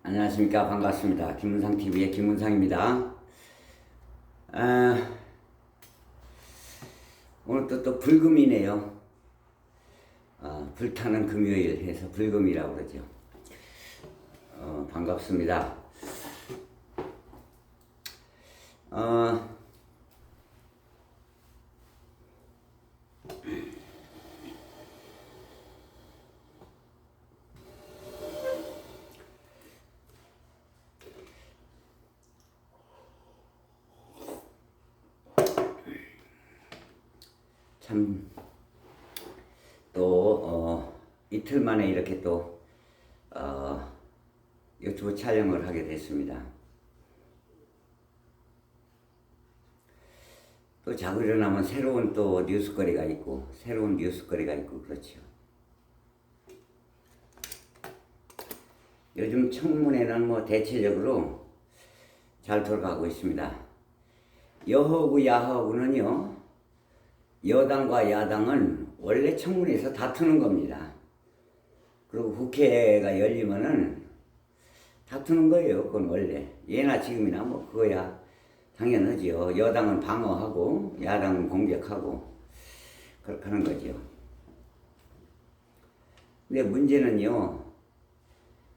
안녕하십니까. 반갑습니다. 김문상TV의 김문상입니다. 오늘 또 불금이네요. 불타는 금요일 해서 불금이라고 그러죠. 반갑습니다. 참, 이틀 만에 이렇게 유튜브 촬영을 하게 됐습니다. 또 자고 일어나면 새로운 뉴스거리가 있고, 그렇죠. 요즘 청문회는 대체적으로 잘 돌아가고 있습니다. 여하고 야하고는요, 여당과 야당은 원래 청문회에서 다투는 겁니다. 그리고 국회가 열리면은 다투는 거예요. 그건 원래. 예나 지금이나 그거야 당연하지요. 여당은 방어하고 야당은 공격하고 그렇게 하는 거죠. 근데 문제는요,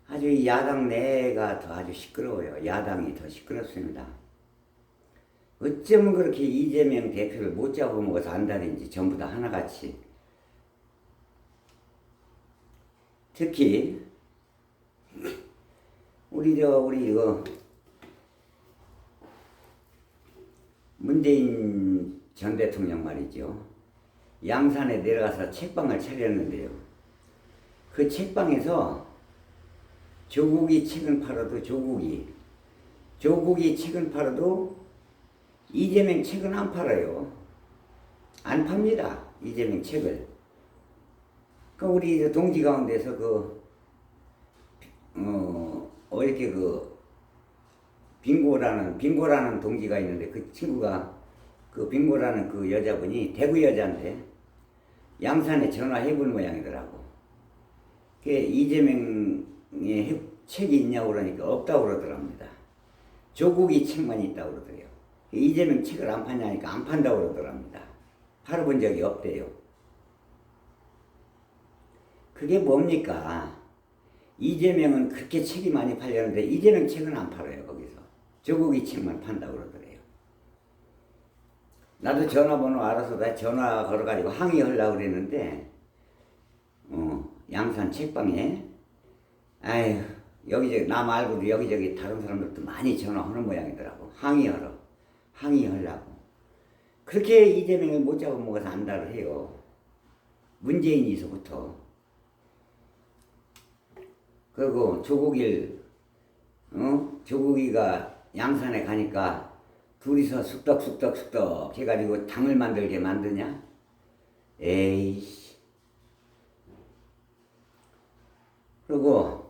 아주 야당 내가 더 아주 시끄러워요. 야당이 더 시끄럽습니다. 어쩌면 그렇게 이재명 대표를 못 잡아먹어서 안달인지 전부 다 하나같이. 특히 우리 이거 문재인 전 대통령 말이죠. 양산에 내려가서 책방을 차렸는데요. 그 책방에서 조국이 책을 팔아도 조국이 책을 팔아도 이재명 책은 안 팔아요. 안 팝니다. 이재명 책을. 우리 동지 가운데서 이렇게 빙고라는 동지가 있는데 그 친구가 빙고라는 그 여자분이 대구 여자인데 양산에 전화해볼 모양이더라고. 이재명의 책이 있냐고 그러니까 없다고 그러더랍니다. 조국이 책만 있다고 그러더래요. 이재명 책을 안 파냐니까 안 판다고 그러더랍니다. 팔아본 적이 없대요. 그게 뭡니까? 이재명은 그렇게 책이 많이 팔렸는데 이재명 책은 안 팔아요. 거기서 조국이 책만 판다고 그러더래요. 나도 전화번호 알아서 다 전화 걸어가지고 항의하려고 그랬는데 양산 책방에 아휴 여기저기 나 말고도 여기저기 다른 사람들도 많이 전화하는 모양이더라고. 항의하려고. 그렇게 이재명을 못 잡아먹어서 안달을 해요. 문재인이서부터. 그리고 조국이가 양산에 가니까 둘이서 쑥덕쑥덕 해가지고 당을 만들게 만드냐? 에이씨. 그리고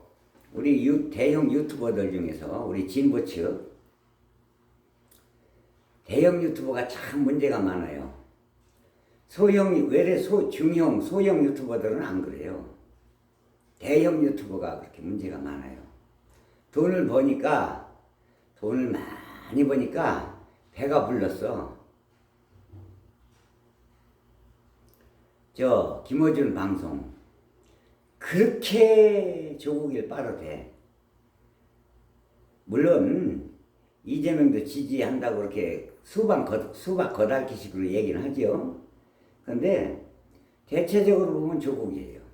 우리 대형 유튜버들 중에서 우리 진보 측 대형 유튜버가 참 문제가 많아요. 중형, 소형 유튜버들은 안 그래요. 대형 유튜버가 그렇게 문제가 많아요. 돈을 많이 버니까 배가 불렀어. 김어준 방송 그렇게 조국일 빠르대. 물론 이재명도 지지한다고 그렇게 수박 거달기식으로 얘기는 하죠. 그런데 대체적으로 보면 조국이에요.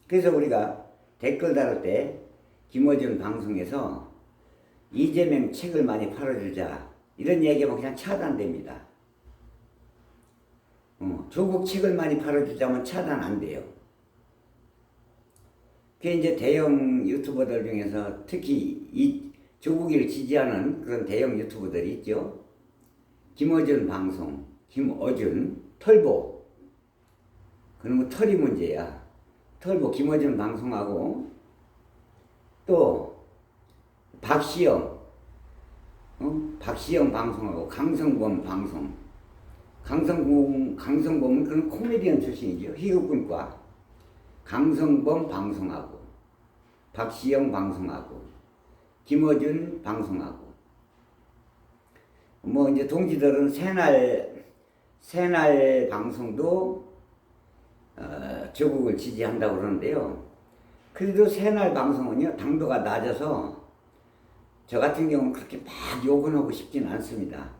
그래서 우리가 댓글 다룰 때 김어준 방송에서 이재명 책을 많이 팔아주자 이런 얘기하면 그냥 차단됩니다. 조국 책을 많이 팔아주자면 차단 안 돼요. 그게 이제 대형 유튜버들 중에서 특히 이 조국이를 지지하는 그런 대형 유튜버들이 있죠. 김어준 방송, 털보. 그러면 털이 문제야. 털보 김어준 방송하고 또 박시영 방송하고 강성범 방송. 강성범은 그런 코미디언 출신이죠. 희극분과. 강성범 방송하고 박시영 방송하고 김어준 방송하고 뭐 이제 동지들은 새날 방송도 조국을 지지한다고 그러는데요. 그래도 새날 방송은요 당도가 낮아서 저 같은 경우는 그렇게 막 욕은 하고 싶지는 않습니다.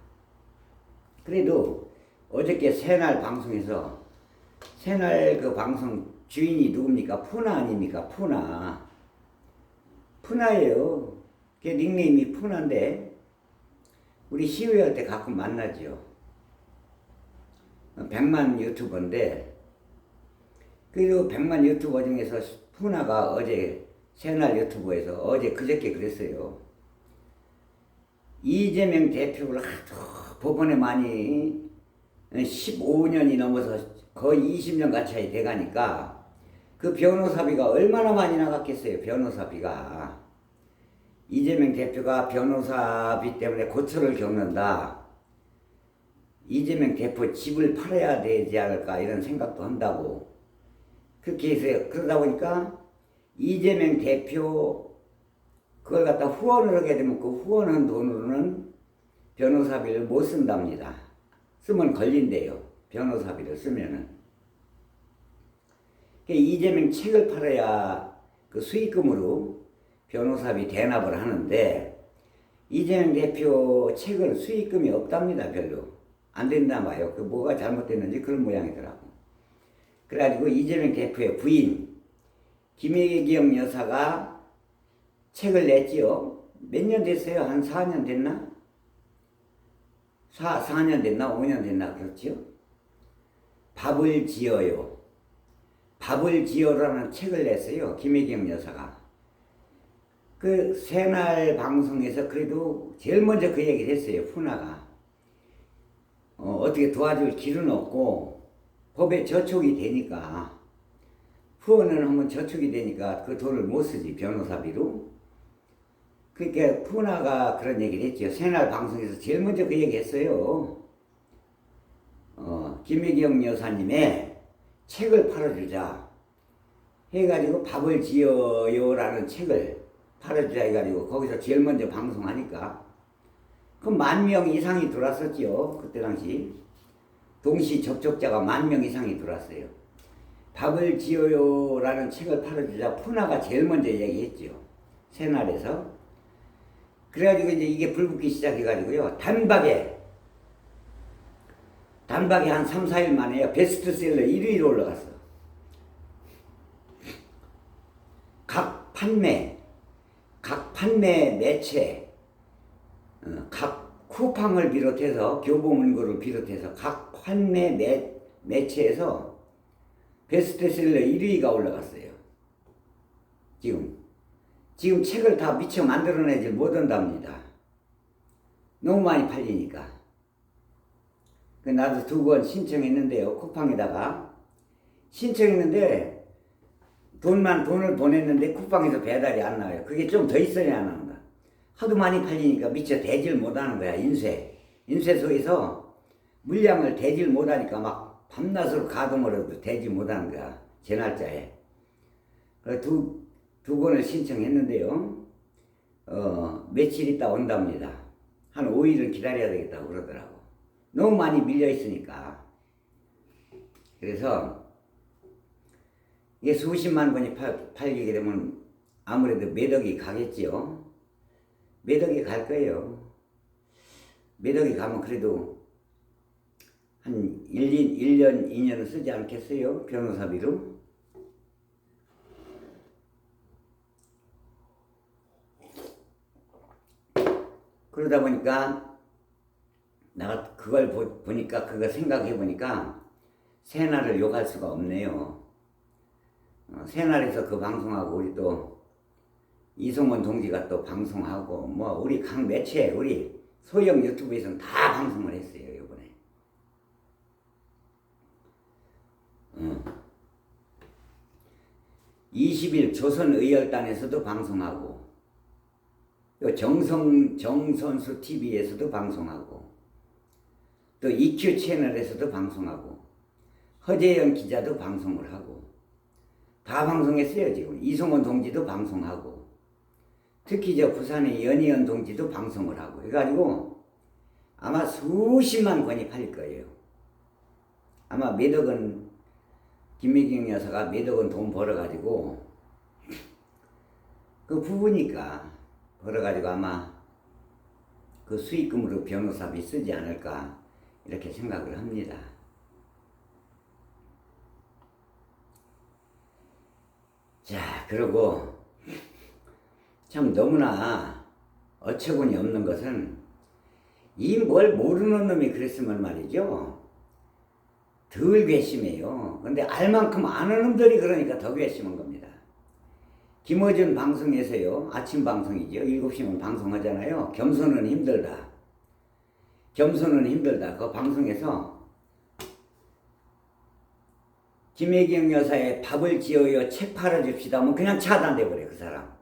그래도 어저께 새날 방송에서 새날 그 방송 주인이 누굽니까? 푸나 아닙니까? 푸나예요. 그 닉네임이 푸나인데 우리 시위할 때 가끔 만나죠. 100만 유튜버인데 그리고 100만 유튜버 중에서 푸나가 어제 새날 유튜버에서 어제 그저께 그랬어요. 이재명 대표를 하도 법원에 많이 15년이 넘어서 거의 20년 가까이 돼가니까 그 변호사비가 얼마나 많이 나갔겠어요. 변호사비가. 이재명 대표가 변호사비 때문에 고초를 겪는다. 이재명 대표 집을 팔아야 되지 않을까 이런 생각도 한다고. 그렇게 해서 그러다 보니까 이재명 대표 그걸 갖다 후원을 하게 되면 그 후원한 돈으로는 변호사비를 못 쓴답니다. 쓰면 걸린대요. 변호사비를 쓰면은. 이재명 책을 팔아야 그 수익금으로 변호사비 대납을 하는데 이재명 대표 책은 수익금이 없답니다. 별로. 안 된다 봐요. 그 뭐가 잘못됐는지 그런 모양이더라고. 그래가지고 이재명 대표의 부인 김혜경 여사가 책을 냈지요. 몇 년 됐어요? 한 4년 됐나? 4년 됐나? 5년 됐나? 그렇지요? 밥을 지어요. 밥을 지어라는 책을 냈어요. 김혜경 여사가. 그 새날 방송에서 그래도 제일 먼저 그 얘기를 했어요. 푸나가. 어떻게 도와줄 길은 없고 법에 저촉이 되니까 후원을 하면 저촉이 되니까 그 돈을 못 쓰지 변호사비로. 그러니까 푸나가 그런 얘기를 했죠. 새날 방송에서 제일 먼저 그 얘기 했어요. 김혜경 여사님의 책을 팔아주자 해가지고 밥을 지어요라는 책을 팔아주자 해가지고 거기서 제일 먼저 방송하니까 그 10,000명 이상이 들어왔었죠. 그때 당시 동시 접촉자가 10,000명 이상이 들어왔어요. 밥을 지어요라는 책을 팔아주자 푸나가 제일 먼저 얘기했죠. 새날에서. 그래가지고 이제 이게 불붙기 시작해가지고요. 단박에 한 3, 4일 만에요. 베스트셀러 1위로 올라갔어. 각 판매 매체, 각 쿠팡을 비롯해서 교보문고를 비롯해서 각 판매 매체에서 베스트셀러 1위가 올라갔어요. 지금 책을 다 미처 만들어내지 못한답니다. 너무 많이 팔리니까. 나도 2권 신청했는데요. 쿠팡에다가 신청했는데 돈을 보냈는데 쿠팡에서 배달이 안 나와요. 그게 좀 더 있어야 안 나온다. 하도 많이 팔리니까 미처 대질 못하는 거야. 인쇄소에서 물량을 대질 못하니까 막 밤낮으로 가동을 대질 못하는 거야. 제 날짜에. 두 권을 신청했는데요. 며칠 있다 온답니다. 한 5일은 기다려야 되겠다고 그러더라고. 너무 많이 밀려 있으니까. 그래서 이게 수십만 권이 팔리게 되면 아무래도 매덕이 가겠지요. 매덕이 갈 거예요. 매덕이 가면 그래도 한 1년, 2년은 쓰지 않겠어요? 변호사비로. 그러다 보니까 내가 그걸 보니까 그거 생각해 보니까 새날을 욕할 수가 없네요. 새날에서 그 방송하고 우리 또 이성원 동지가 또 방송하고 뭐 우리 각 매체 우리 소형 유튜브에서는 다 방송을 했어요 이번에. 20일 조선의열단에서도 방송하고 또 정선수 TV에서도 방송하고 또 EQ 채널에서도 방송하고 허재영 기자도 방송을 하고 다 방송했어요. 지금 이성원 동지도 방송하고 특히 저 부산의 연희연 동지도 방송을 하고 해가지고 아마 수십만 권이 팔릴 거예요. 아마 몇억 원, 김미경 여사가 몇억 원 돈 벌어가지고 그 부부니까 벌어가지고 아마 그 수익금으로 변호사비 쓰지 않을까 이렇게 생각을 합니다. 자, 그리고 참 너무나 어처구니 없는 것은 이 뭘 모르는 놈이 그랬으면 말이죠. 덜 괘씸해요. 근데 알 만큼 아는 놈들이 그러니까 더 괘씸한 겁니다. 김어준 방송에서요. 아침 방송이죠. 7시면 방송하잖아요. 겸손은 힘들다. 겸손은 힘들다. 그 방송에서 김혜경 여사의 밥을 지어요. 책 팔아줍시다. 하면 그냥 차단돼 버려 그 사람.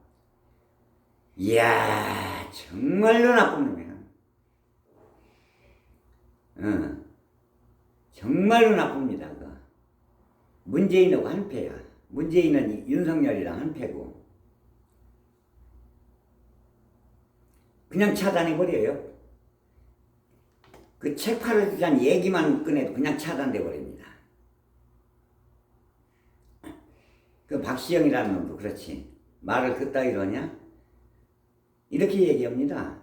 이야 정말로 나쁜 놈이야. 정말로 나쁩니다. 그 문재인하고 한패야. 문재인은 윤석열이랑 한패고 그냥 차단해버려요. 그 책 팔아주자는 얘기만 꺼내도 그냥 차단돼 버립니다. 그 박시영이라는 놈도 그렇지. 말을 그따위로 하냐? 이렇게 얘기합니다.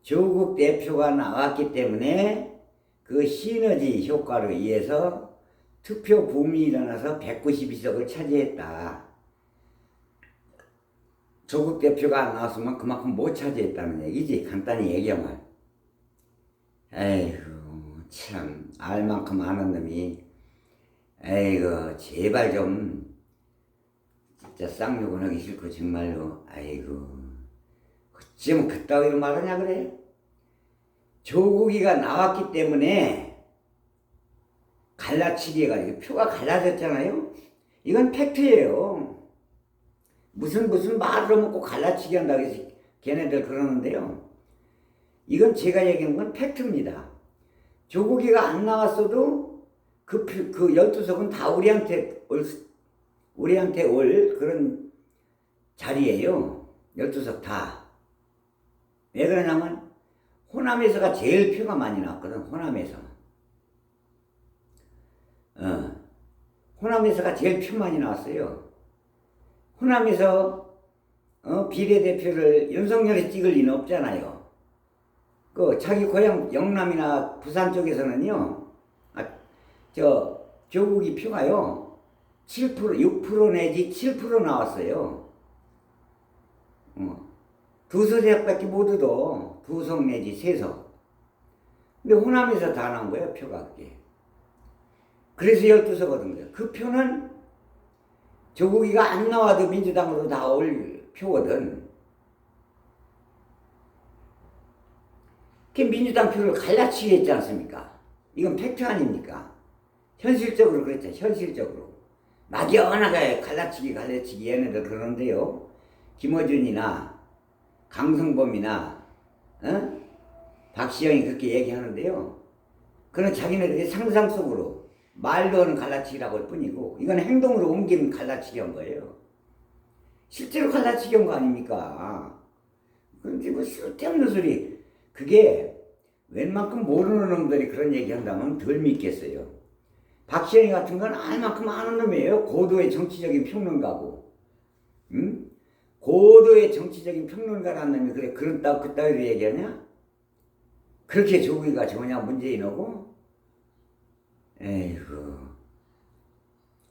조국 대표가 나왔기 때문에 그 시너지 효과로 의해서 투표 붐이 일어나서 192석을 차지했다. 조국 대표가 안 나왔으면 그만큼 못 차지했다는 얘기지. 간단히 얘기하면. 에이구 참 알만큼 아는 놈이 에이구 제발 좀 진짜 쌍욕은 하기 싫고 정말로 아이고 어쩌면 그따위로 말하냐 그래? 조국이가 나왔기 때문에 갈라치기 해가지고 표가 갈라졌잖아요. 이건 팩트예요. 무슨 말을 먹고 갈라치기 한다고 해서 걔네들 그러는데요. 이건 제가 얘기하는 건 팩트입니다. 조국이가 안 나왔어도 그 12석은 다 우리한테 올 그런 자리예요. 12석 다. 왜 그러냐면 호남에서가 제일 표가 많이 나왔거든. 호남에서가 제일 표 많이 나왔어요. 호남에서 비례대표를 윤석열이 찍을 리는 없잖아요. 그 자기 고향 영남이나 부산 쪽에서는요. 조국이 표가요. 7%, 6% 내지 7% 나왔어요. 두석 밖에 못 얻어. 2석 내지 3석. 근데 호남에서 다 나온 거예요, 표가 그게. 그래서 12석 얻은 거예요. 그 표는 조국이가 안 나와도 민주당으로 다 올 표거든. 그 민주당 표를 갈라치기 했지 않습니까? 이건 팩트 아닙니까? 현실적으로 그랬죠, 현실적으로. 막연하게 갈라치기 얘네들 그러는데요. 김어준이나 강성범이나 박시영이 그렇게 얘기하는데요. 그건 자기네들이 상상 속으로 말로 하는 갈라치기라고 할 뿐이고 이건 행동으로 옮긴 갈라치기 한 거예요. 실제로 갈라치기 한 거 아닙니까? 그런데 뭐 쓸데없는 소리. 그게 웬만큼 모르는 놈들이 그런 얘기 한다면 덜 믿겠어요. 박시영이 같은 건 알만큼 아는 놈이에요. 고도의 정치적인 평론가고. 고도의 정치적인 평론가라는 놈이 그래 그따위로 얘기하냐? 그렇게 조국이가 좋으냐 문재인하고? 에이구.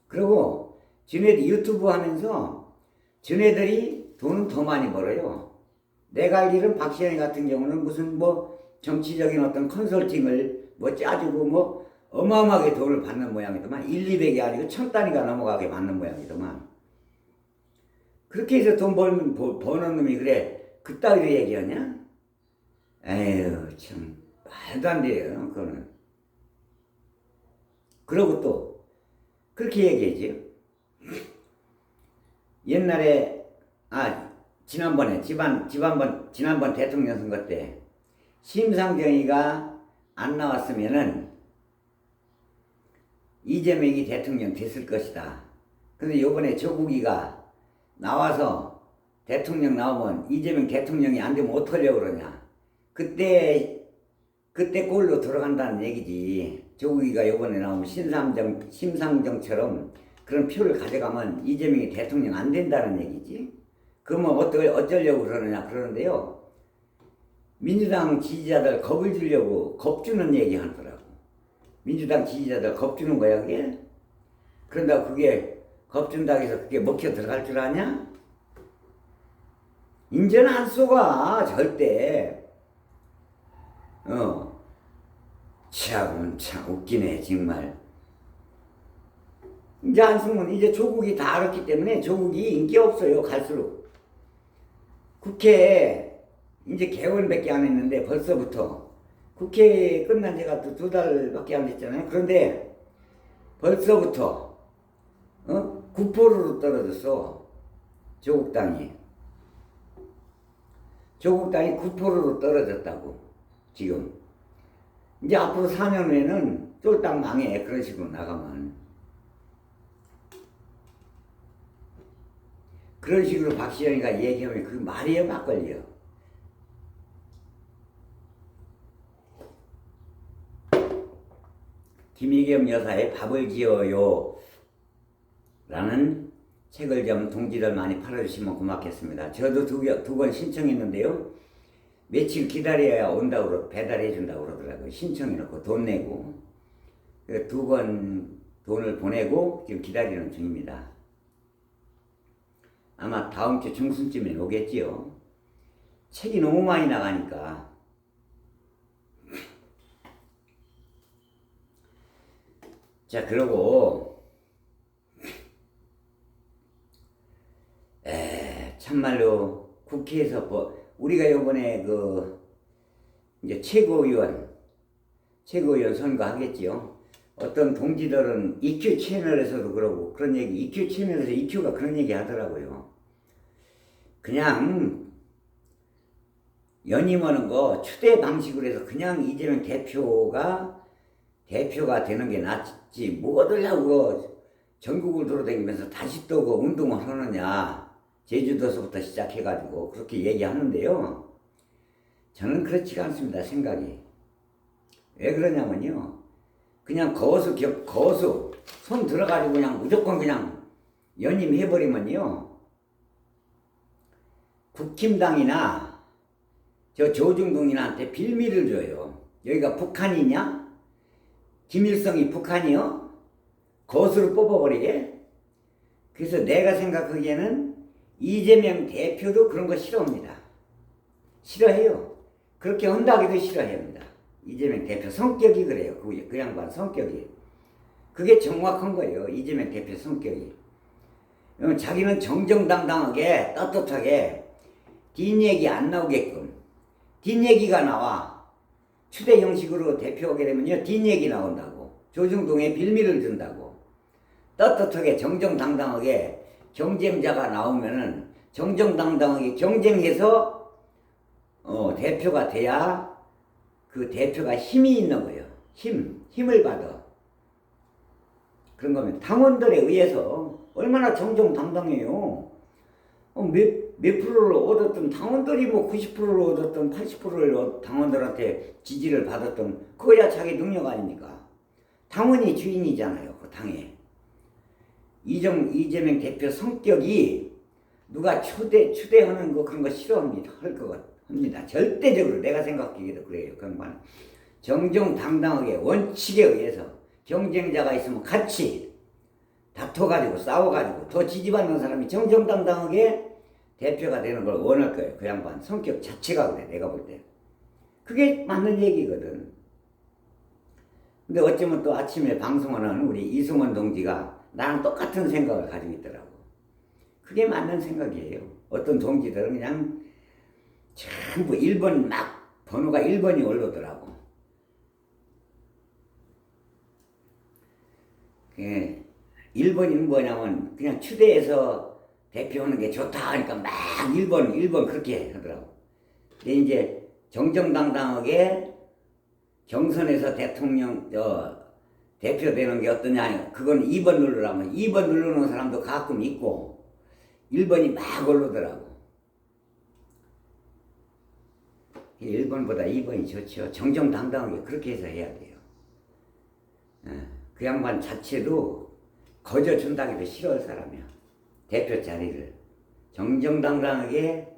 그리고 지네들 유튜브 하면서 지네들이 돈은 더 많이 벌어요. 내가 알기로는 박시영이 같은 경우는 무슨 정치적인 어떤 컨설팅을 짜주고 어마어마하게 돈을 받는 모양이더만. 1, 200이 아니고 1000단위가 넘어가게 받는 모양이더만. 그렇게 해서 돈 버는 놈이 그래 그따위로 얘기하냐? 에휴 참 말도 안 돼요 그거는. 그러고 또 그렇게 얘기하지. 옛날에 지난번 대통령 선거 때 심상정이가 안 나왔으면은 이재명이 대통령 됐을 것이다. 근데 요번에 조국이가 나와서 대통령 나오면 이재명 대통령이 안 되면 어떡하려고 그러냐. 그때 꼴로 들어간다는 얘기지. 조국이가 이번에 나오면 심상정처럼 그런 표를 가져가면 이재명이 대통령 안 된다는 얘기지. 그러면 어쩌려고 그러느냐 그러는데요. 민주당 지지자들 겁을 주려고 겁주는 얘기 하더라고. 민주당 지지자들 겁주는 거야 그게? 그런다고 그게 겁준다고 해서 그게 먹혀 들어갈 줄 아냐? 인제는 안 쏘가 절대. 참 웃기네 정말. 이제 한승은 이제 조국이 다 알았기 때문에 조국이 인기 없어요 갈수록. 국회 이제 개원밖에 안 했는데 벌써부터 국회 끝난 지가 또 2달밖에 안 됐잖아요. 그런데 벌써부터 9%로 떨어졌어. 조국당이 9%로 떨어졌다고 지금. 이제 앞으로 4년 후에는 쫄딱 망해 그런 식으로 나가면. 그런 식으로 박시영이가 얘기하면 그 말이에요 막걸리요. 김희겸 여사의 밥을 지어요 라는 책을 좀 동지들 많이 팔아주시면 고맙겠습니다. 저도 두 권 신청했는데요. 며칠 기다려야 온다고 배달해 준다고 그러더라고요. 신청해놓고 돈 내고. 2권 돈을 보내고 지금 기다리는 중입니다. 아마 다음 주 중순쯤에 오겠지요. 책이 너무 많이 나가니까. 자, 그러고 참말로 국회에서 우리가 요번에 이제 최고위원 선거 하겠지요. 어떤 동지들은 EQ 채널에서도 그러고 그런 얘기, EQ 채널에서 EQ가 그런 얘기 하더라고요. 그냥 연임하는 거 추대 방식으로 해서 그냥 이재명 대표가 되는 게 낫지. 뭐 어쩌려고 전국을 돌아다니면서 다시 또 운동을 하느냐. 제주도서부터 시작해가지고 그렇게 얘기하는데요. 저는 그렇지가 않습니다. 생각이. 왜 그러냐면요. 그냥 거수 손 들어가지고 그냥 무조건 그냥 연임해버리면요. 국힘당이나 저 조중동이나한테 빌미를 줘요. 여기가 북한이냐? 김일성이 북한이요? 거수를 뽑아버리게? 그래서 내가 생각하기에는 이재명 대표도 그런 거 싫어합니다. 싫어해요. 그렇게 한다기도 싫어합니다. 이재명 대표 성격이 그래요. 그 양반 성격이. 그게 정확한 거예요. 이재명 대표 성격이. 자기는 정정당당하게 떳떳하게 뒷얘기 안 나오게끔. 뒷얘기가 나와. 추대 형식으로 대표하게 되면요. 뒷얘기 나온다고. 조중동에 빌미를 준다고. 떳떳하게 정정당당하게 경쟁자가 나오면은 정정당당하게 경쟁해서 대표가 돼야 그 대표가 힘이 있는 거예요. 힘을 받아. 그런 거면 당원들에 의해서 얼마나 정정당당해요. 몇 프로를 얻었던 당원들이 90%를 얻었던 80%를 당원들한테 지지를 받았던 그거야 자기 능력 아닙니까? 당원이 주인이잖아요. 그 당에. 이재명 대표 성격이 누가 추대하는 거 그런 거 싫어합니다. 합니다. 절대적으로 내가 생각하기에도 그래요. 그런 거는 정정당당하게 원칙에 의해서 경쟁자가 있으면 같이 다퉈가지고 싸워가지고 더 지지받는 사람이 정정당당하게 대표가 되는 걸 원할 거예요. 그 양반 성격 자체가 그래. 내가 볼 때. 그게 맞는 얘기거든. 근데 어쩌면 또 아침에 방송하는 우리 이승원 동지가 나랑 똑같은 생각을 가지고 있더라고. 그게 맞는 생각이에요. 어떤 동지들은 그냥 전부 1번 번호가 1번이 올라오더라고. 1번이 뭐냐면 그냥 추대해서 대표하는 게 좋다 하니까 막 1번 그렇게 하더라고. 근데 이제 정정당당하게 경선에서 대통령 대표 되는 게 어떠냐, 그건 2번 누르라면 2번 누르는 사람도 가끔 있고 1번이 막 오르더라고. 1번보다 2번이 좋죠. 정정당당하게 그렇게 해서 해야 돼요. 그 양반 자체도 거저 준다기도 싫어할 사람이야. 대표 자리를 정정당당하게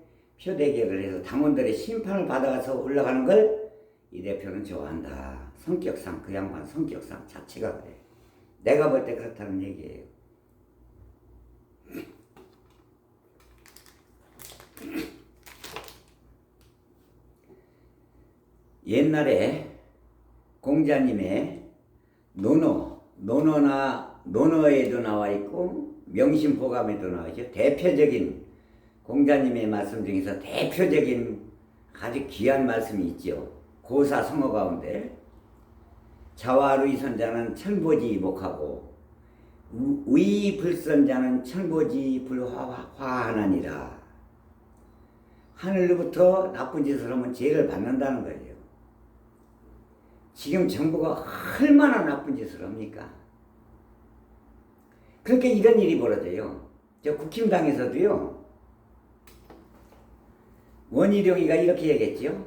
표대결을 해서 당원들의 심판을 받아가서 올라가는 걸 이 대표는 좋아한다. 성격상, 그 양반 성격상 자체가 그래. 내가 볼 때 그렇다는 얘기예요. 옛날에 공자님의 논어에도 나와 있고 명심보감에도 나와 있죠. 대표적인 공자님의 말씀 중에서 대표적인 아주 귀한 말씀이 있죠. 고사성어 가운데 자와루이선자는 천보지목하고 위불선자는 천보지불화하나니라. 하늘로부터 나쁜 짓을 하면 죄를 받는다는 거예요. 지금 정부가 얼마나 나쁜 짓을 합니까? 그렇게 이런 일이 벌어져요. 저 국힘당에서도요. 원희룡이가 이렇게 얘기했죠.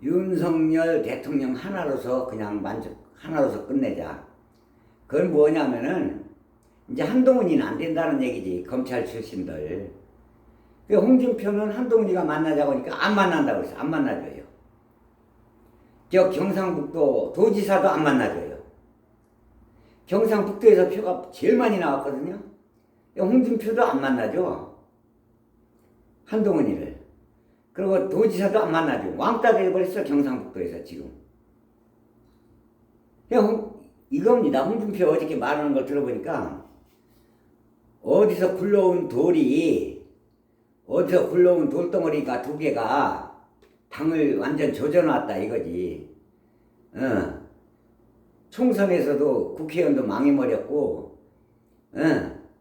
윤석열 대통령 하나로서 그냥 하나로서 끝내자. 그건 뭐냐면은 이제 한동훈이는 안 된다는 얘기지. 검찰 출신들. 홍준표는 한동훈이가 만나자고 하니까 안 만난다고 해서 안 만나줘요. 저 경상북도 도지사도 안 만나줘요. 경상북도에서 표가 제일 많이 나왔거든요. 홍준표도 안 만나죠. 한동훈이를. 그리고 도지사도 안 만나죠. 왕따 되어버렸어. 경상북도에서 지금. 이겁니다. 홍준표 어저께 말하는 걸 들어보니까 어디서 굴러온 돌덩어리가 두 개가 당을 완전 조져놨다 이거지. 총선에서도 국회의원도 망해버렸고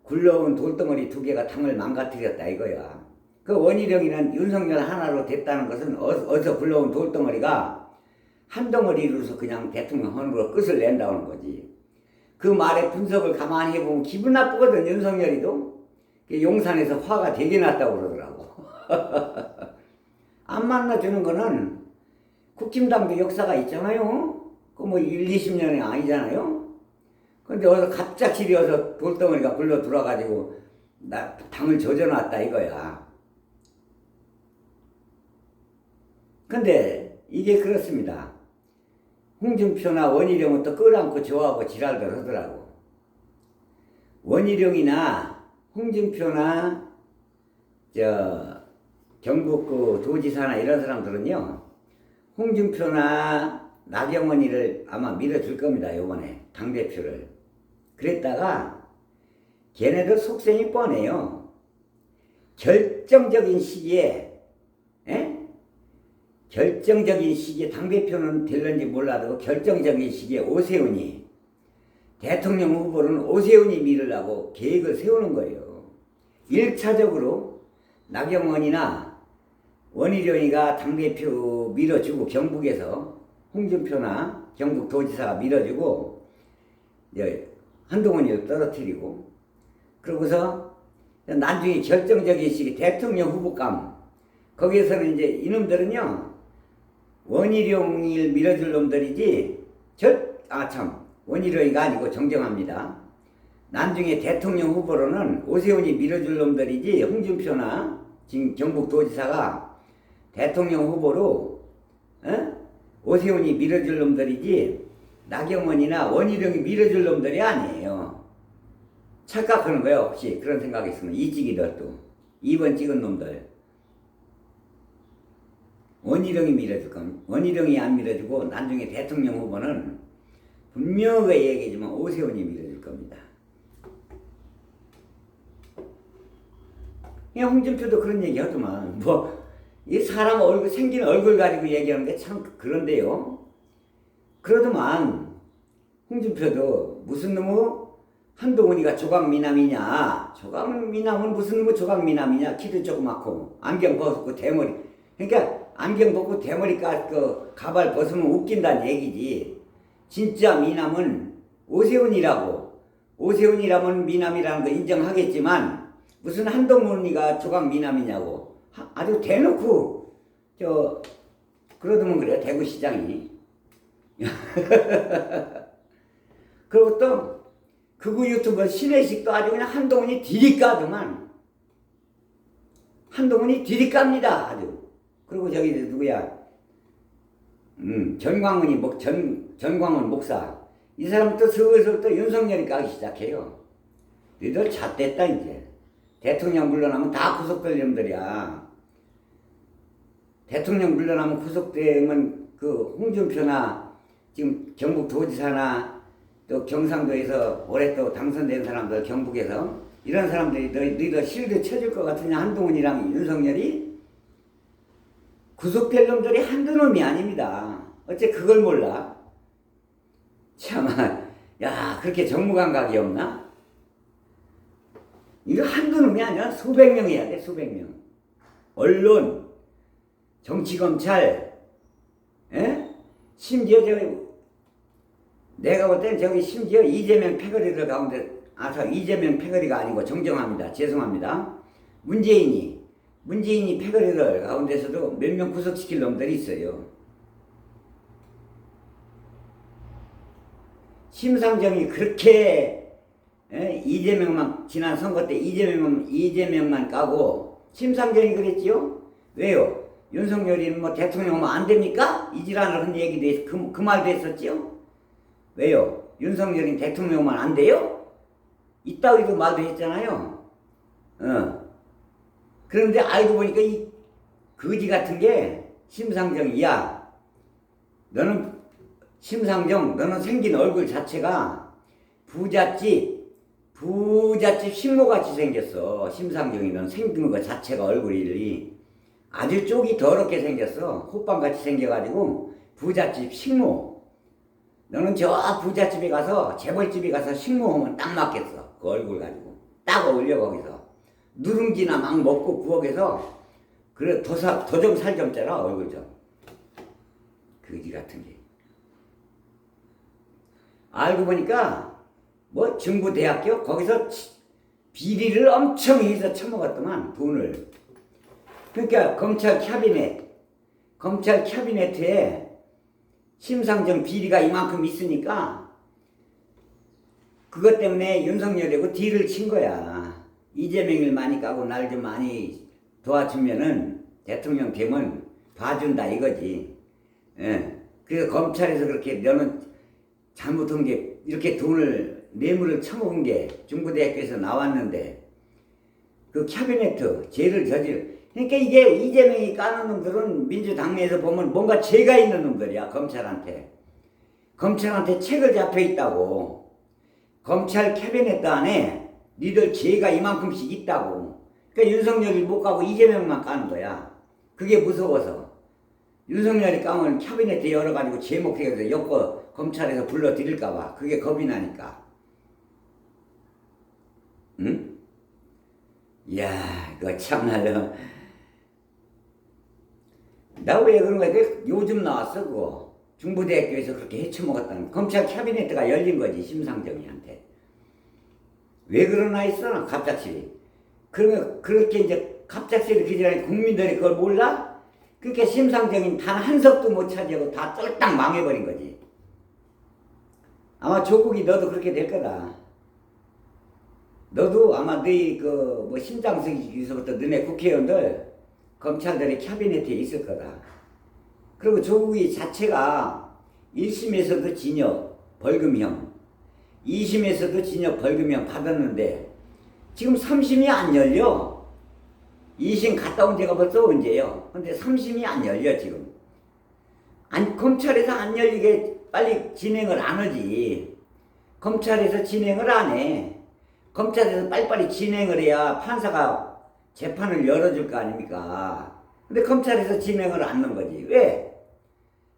굴러온 돌덩어리 두 개가 당을 망가뜨렸다 이거야. 그 원희룡이는 윤석열 하나로 됐다는 것은 어디서 굴러온 돌덩어리가 한 덩어리로서 그냥 대통령 헌으로 끝을 낸다는 거지. 그 말의 분석을 가만히 해보면 기분 나쁘거든. 윤석열이도 용산에서 화가 되게 났다고 그러더라고. 안 만나주는 거는 국힘당도 역사가 있잖아요. 그 뭐 1, 20년이 아니잖아요. 근데 어디서 갑자기 어서 돌덩어리가 굴러 들어와가지고 당을 조져놨다 이거야. 근데 이게 그렇습니다. 홍준표나 원희룡은 또 끌어안고 좋아하고 지랄들 하더라고. 원희룡이나 홍준표나 경북 그 도지사나 이런 사람들은요, 홍준표나 나경원이를 아마 밀어줄 겁니다. 요번에 당대표를. 그랬다가 걔네들 속셈이 뻔해요. 결정적인 시기에 당대표는 될런지 몰라도 결정적인 시기에 오세훈이 대통령 후보는 오세훈이 밀으려고 계획을 세우는 거예요. 1차적으로 나경원이나 원희룡이가 당대표 밀어주고 경북에서 홍준표나 경북도지사가 밀어주고 한동훈이를 떨어뜨리고 그러고서 나중에 결정적인 시기 대통령 후보감 거기에서는 이제 이놈들은요 원희룡을 밀어줄 놈들이지 원희룡이가 아니고 정정합니다. 나중에 대통령 후보로는 오세훈이 밀어줄 놈들이지 홍준표나 지금 경북도지사가 대통령 후보로 오세훈이 밀어줄 놈들이지 나경원이나 원희룡이 밀어줄 놈들이 아니에요. 착각하는 거예요. 혹시 그런 생각이 있으면 이직이들도 2번 찍은 놈들 원희룡이 밀어줄 겁니다. 원희룡이 안 밀어주고 나중에 대통령 후보는 분명하게 얘기하지만 오세훈이 밀어줄 겁니다. 홍준표도 그런 얘기 하더만 이 사람 얼굴 생긴 얼굴 가지고 얘기하는 게 참 그런데요. 그러더만 홍준표도 무슨 놈의 한동훈이가 조각미남이냐. 조각미남은 무슨 놈의 조각미남이냐. 키도 조그맣고 안경 벗고 대머리. 그러니까 안경 벗고 대머리 가발 벗으면 웃긴다는 얘기지. 진짜 미남은 오세훈이라고. 오세훈이라면 미남이라는 거 인정하겠지만 무슨 한동훈이가 조각 미남이냐고. 아주 대놓고 그러더면 그래 대구시장이. 그리고 또 극우 유튜버 신혜식도 아주 그냥 한동훈이 디리까더만. 한동훈이 디리깝니다 아주. 그리고 저기 누구야 전광훈이 전광훈 목사 이 사람 또 슬슬 또 윤석열이 까기 시작해요. 너희들 잣됐다 이제. 대통령 물러나면 다 구속될 놈들이야. 대통령 물러나면 구속되면 그 홍준표나 지금 경북도지사나 또 경상도에서 올해 또 당선된 사람들 경북에서 이런 사람들이 너희들 실드 쳐줄 것 같으냐. 한동훈이랑 윤석열이 구속될 놈들이 한두 놈이 아닙니다. 어째 그걸 몰라? 참아, 야 그렇게 정무감각이 없나? 이거 한두 놈이 아니야. 수백 명이야 돼. 수백 명. 언론, 정치검찰, 에? 심지어 내가 볼 때는 저기 심지어 이재명 패거리들 가운데 이재명 패거리가 아니고 정정합니다. 죄송합니다. 문재인이 패거리들 가운데서도 몇 명 구속시킬 놈들이 있어요. 심상정이 그렇게 이재명만 지난 선거 때 이재명만 까고 심상정이 그랬지요? 왜요? 윤석열이 뭐 대통령 오면 안 됩니까? 이 지랄을 한 얘기도 그 말도 했었지요? 왜요? 윤석열이 대통령 오면 안 돼요? 이따위도 말도 했잖아요. 그런데 알고 보니까 이 거지 같은 게 심상정이 너는 생긴 얼굴 자체가 부잣집 식모같이 생겼어. 심상정이 넌 생긴 거 자체가 얼굴이 아주 쪽이 더럽게 생겼어. 호빵같이 생겨가지고 부잣집 식모. 너는 저 부잣집에 가서 재벌집에 가서 식모하면 딱 맞겠어. 그 얼굴 가지고 딱 어울려. 거기서 누룽지나 막 먹고 부엌에서 그래 도좀 살 좀 쪄라 얼굴 좀. 거지 같은 게. 알고 보니까 뭐 중부대학교 거기서 비리를 엄청 해서 처먹었더만 돈을. 그러니까 검찰 캐비넷에 심상정 비리가 이만큼 있으니까 그것 때문에 윤석열이고 딜을 친 거야. 이재명을 많이 까고 날 좀 많이 도와주면은 대통령 되면 봐준다 이거지. 예. 그래서 검찰에서 그렇게 너는 잘못한 게 이렇게 돈을 뇌물을 처먹은 게 중부대학교에서 나왔는데 그 캐비넷 죄를 그러니까 이게 이재명이 까는 놈들은 민주당내에서 보면 뭔가 죄가 있는 놈들이야. 검찰한테 책을 잡혀 있다고. 검찰 캐비넷 안에 니들 죄가 이만큼씩 있다고. 그러니까 윤석열이 못 가고 이재명만 까는 거야. 그게 무서워서. 윤석열이 까면 캐비넷에 열어가지고 제목해서 엮어 검찰에서 불러들일까봐. 그게 겁이 나니까. 응? 이야, 그거 참말로. 나 왜 그런 거야? 요즘 나왔어, 그거. 중부대학교에서 그렇게 헤쳐먹었다는 검찰 캐비넷가 열린 거지, 심상정이한테. 왜 그러나 했어, 갑작스레. 그러면 그렇게 이제 갑작스레 그 전에 국민들이 그걸 몰라? 그러니까 심상정이 단 한 석도 못 차지하고 다 쫄딱 망해버린 거지. 아마 조국이 너도 그렇게 될 거다. 너도 아마 너희 뭐 심장석에서부터 너네 국회의원들 검찰들이 캐비넷에 있을 거다. 그리고 조국이 자체가 1심에서도 징역 벌금형, 2심에서도 징역 벌금형 받았는데 지금 3심이 안 열려. 2심 갔다 온 지가 벌써 언제요? 근데 3심이 안 열려 지금. 검찰에서 안 열리게 빨리 진행을 안 하지. 검찰에서 진행을 안 해. 검찰에서 빨리빨리 진행을 해야 판사가 재판을 열어줄 거 아닙니까? 근데 검찰에서 진행을 안 하는 거지. 왜?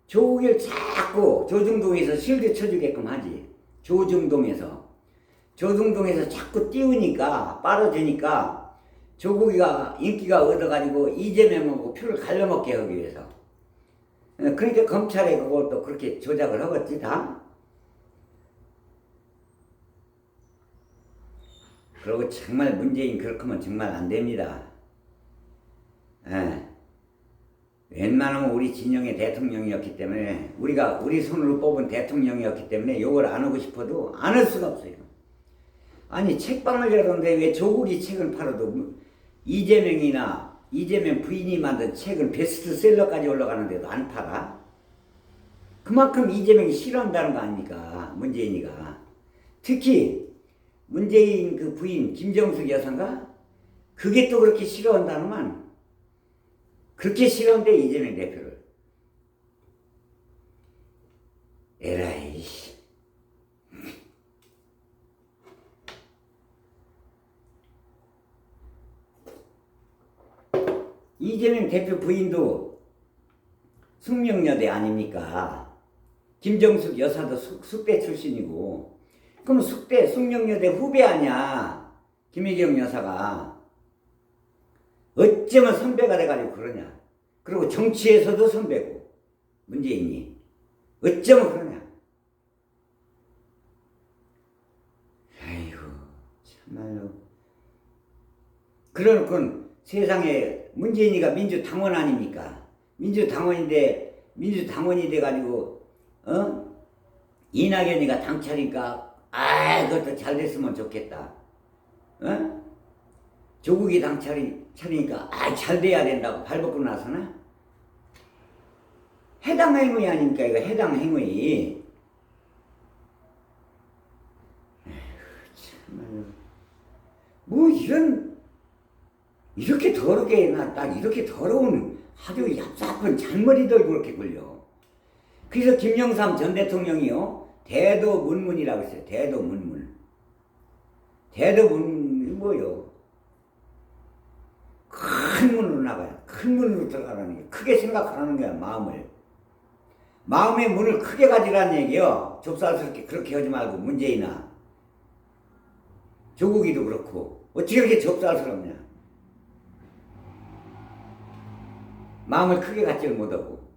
조국을 자꾸 조중동에서 실드 쳐주게끔 하지. 조중동에서 자꾸 띄우니까 빨아주니까 조국이가 인기가 얻어가지고 이재명하고 표를 갈려먹게 하기 위해서. 그러니까 검찰에 그것도 그렇게 조작을 하겠지 다. 그리고 정말 문재인 그렇게 하면 정말 안 됩니다. 예. 웬만하면 우리 진영의 대통령이었기 때문에 우리 손으로 뽑은 대통령이었기 때문에 욕을 안 하고 싶어도 안 할 수가 없어요. 아니 책방을 열었는데 왜 조국이 책을 팔아도 이재명이나 이재명 부인이 만든 책은 베스트셀러까지 올라가는데도 안 팔아? 그만큼 이재명이 싫어한다는 거 아닙니까? 문재인이가. 특히 문재인 그 부인 김정숙 여사가 그게 또 그렇게 싫어한다는만 그렇게 싫어한대 이재명 대표를. 에라이 이재명 대표 부인도 숙명여대 아닙니까? 김정숙 여사도 숙대 출신이고 그럼 숙명여대 후배 아니야 김혜경 여사가. 어쩌면 선배가 돼가지고 그러냐. 그리고 정치에서도 선배고 문재인이 어쩌면 그러냐. 아이고 참말로. 그러놓고 세상에 문재인이가 민주당원 아닙니까? 민주당원이 돼가지고 이낙연이가 당 차니까 그것도 잘 됐으면 좋겠다. 조국이 당 차리니까 잘 돼야 된다고 발벗고 나서나? 해당 행위 아닙니까? 이거 해당 행위. 참말로. 뭐 이렇게 더럽게 딱 이렇게 더러운 아주 얍삽한 잔머리들 그렇게 굴려. 그래서 김영삼 전 대통령이요 대도문문이라고 했어요. 대도문문. 대도문문이 뭐요? 큰 문으로 나가요. 큰 문으로 들어가라는 게 크게 생각하라는 거야. 마음의 문을 크게 가지라는 얘기요. 좁쌀스럽게 그렇게 하지 말고 문재인아 조국이도 그렇고 어떻게 그렇게 좁쌀스럽냐. 마음을 크게 갖지를 못하고.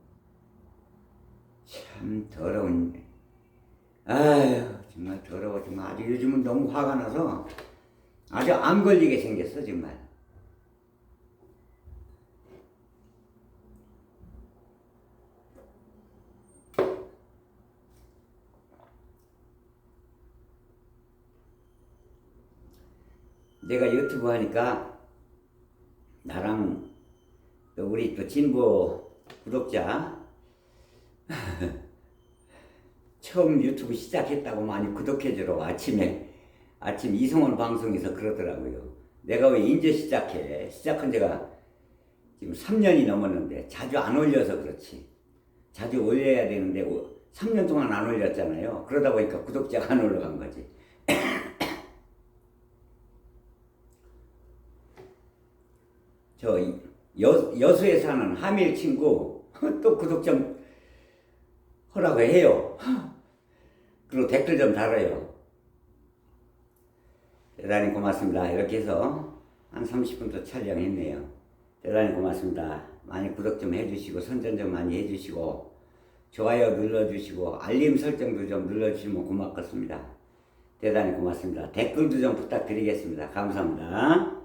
참 더러운. 아유 정말 더러워. 정말 아주 요즘은 너무 화가 나서 아주 안 걸리게 생겼어 정말. 내가 유튜브 하니까 나랑 우리 또 진보 구독자 처음 유튜브 시작했다고 많이 구독해주러 아침 이성원 방송에서 그러더라고요. 내가 왜 이제 시작해? 시작한 지가 지금 3년이 넘었는데 자주 안 올려서 그렇지. 자주 올려야 되는데 3년 동안 안 올렸잖아요. 그러다 보니까 구독자가 안 올라간 거지. 저 여수에 사는 하밀 친구 또 구독 좀 하라고 해요. 그리고 댓글 좀 달아요. 대단히 고맙습니다. 이렇게 해서 한 30분 더 촬영했네요. 대단히 고맙습니다. 많이 구독 좀 해주시고 선전 좀 많이 해주시고 좋아요 눌러주시고 알림 설정도 좀 눌러주시면 고맙겠습니다. 대단히 고맙습니다. 댓글도 좀 부탁드리겠습니다. 감사합니다.